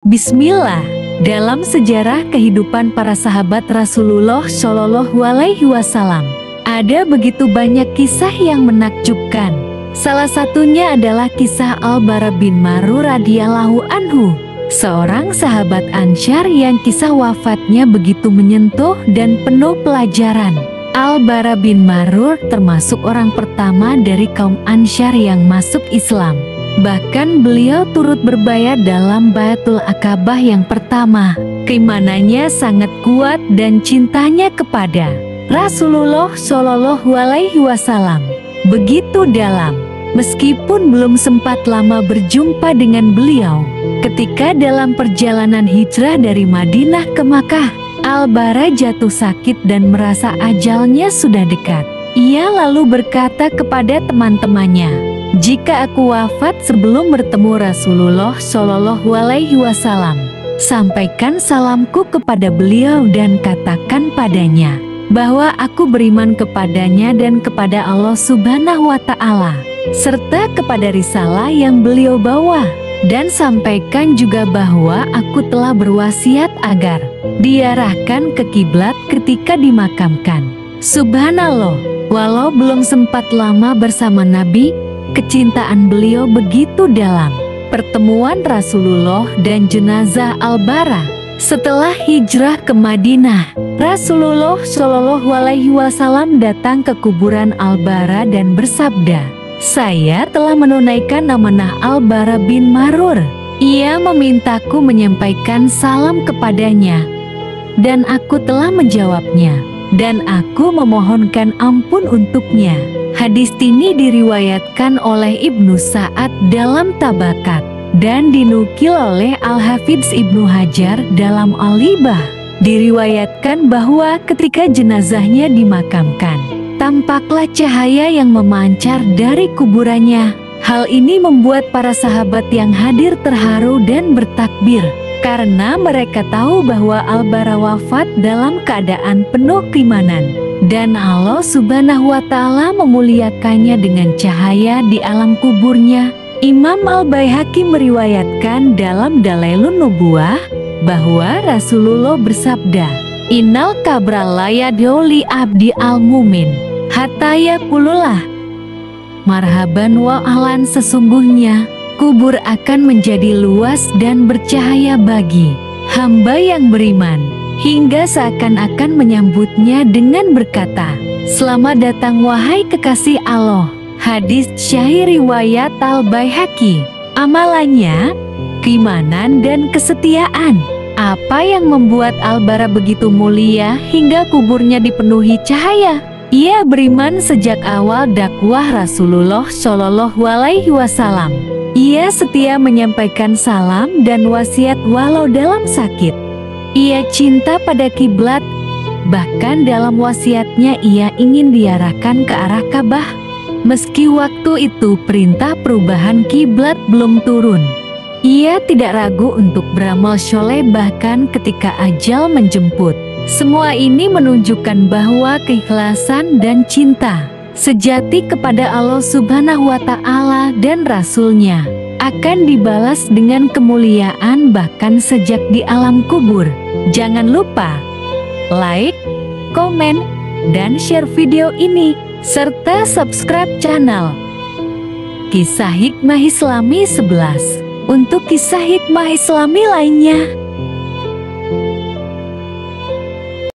Bismillah. Dalam sejarah kehidupan para sahabat Rasulullah Shallallahu Alaihi Wasallam, ada begitu banyak kisah yang menakjubkan. Salah satunya adalah kisah Al-Bara bin Marur radhiyallahu anhu, seorang sahabat Ansyar yang kisah wafatnya begitu menyentuh dan penuh pelajaran. Al-Bara bin Marur termasuk orang pertama dari kaum Ansyar yang masuk Islam. Bahkan beliau turut berbayat dalam Bai'atul Aqabah yang pertama. Keimanannya sangat kuat dan cintanya kepada Rasulullah Shallallahu Alaihi Wasallam begitu dalam. Meskipun belum sempat lama berjumpa dengan beliau, ketika dalam perjalanan hijrah dari Madinah ke Makkah, Al-Bara jatuh sakit dan merasa ajalnya sudah dekat. Ia lalu berkata kepada teman-temannya, "Jika aku wafat sebelum bertemu Rasulullah Shallallahu Alaihi Wasallam, sampaikan salamku kepada beliau dan katakan padanya bahwa aku beriman kepadanya dan kepada Allah Subhanahu wa Ta'ala, serta kepada risalah yang beliau bawa. Dan sampaikan juga bahwa aku telah berwasiat agar diarahkan ke kiblat ketika dimakamkan." Subhanallah, walau belum sempat lama bersama Nabi, kecintaan beliau begitu dalam. Pertemuan Rasulullah dan jenazah Al-Bara. Setelah hijrah ke Madinah, Rasulullah Shallallahu Alaihi Wasallam datang ke kuburan Al-Bara dan bersabda, "Saya telah menunaikan amanah Al-Bara bin Marur. Ia memintaku menyampaikan salam kepadanya, dan aku telah menjawabnya, dan aku memohonkan ampun untuknya." Hadis ini diriwayatkan oleh Ibnu Sa'ad dalam Tabaqat dan dinukil oleh Al-Hafidz Ibnu Hajar dalam Al-Libah. Diriwayatkan bahwa ketika jenazahnya dimakamkan, tampaklah cahaya yang memancar dari kuburannya. Hal ini membuat para sahabat yang hadir terharu dan bertakbir, karena mereka tahu bahwa Al-Bara wafat dalam keadaan penuh keimanan, dan Allah Subhanahu wa Ta'ala memuliakannya dengan cahaya di alam kuburnya. Imam Al-Baihaqi meriwayatkan dalam Dalailun Nubuwah bahwa Rasulullah bersabda, "Innal qabra la yad'u li abdi al-mumin hatta yaqululah marhaban wa ahlan." Sesungguhnya kubur akan menjadi luas dan bercahaya bagi hamba yang beriman, hingga seakan-akan menyambutnya dengan berkata, "Selamat datang wahai kekasih Allah." Hadis syahih riwayat Al-Baihaqi. Amalannya, keimanan dan kesetiaan. Apa yang membuat Al-Bara begitu mulia hingga kuburnya dipenuhi cahaya? Ia beriman sejak awal dakwah Rasulullah Shallallahu Alaihi Wasallam. Ia setia menyampaikan salam dan wasiat walau dalam sakit. Ia cinta pada kiblat, bahkan dalam wasiatnya ia ingin diarahkan ke arah Ka'bah. Meski waktu itu perintah perubahan kiblat belum turun, ia tidak ragu untuk beramal soleh bahkan ketika ajal menjemput. Semua ini menunjukkan bahwa keikhlasan dan cinta sejati kepada Allah Subhanahu wa Ta'ala dan Rasul-Nya akan dibalas dengan kemuliaan bahkan sejak di alam kubur. Jangan lupa like, komen, dan share video ini, serta subscribe channel Kisah Hikmah Islami 11 untuk kisah hikmah Islami lainnya.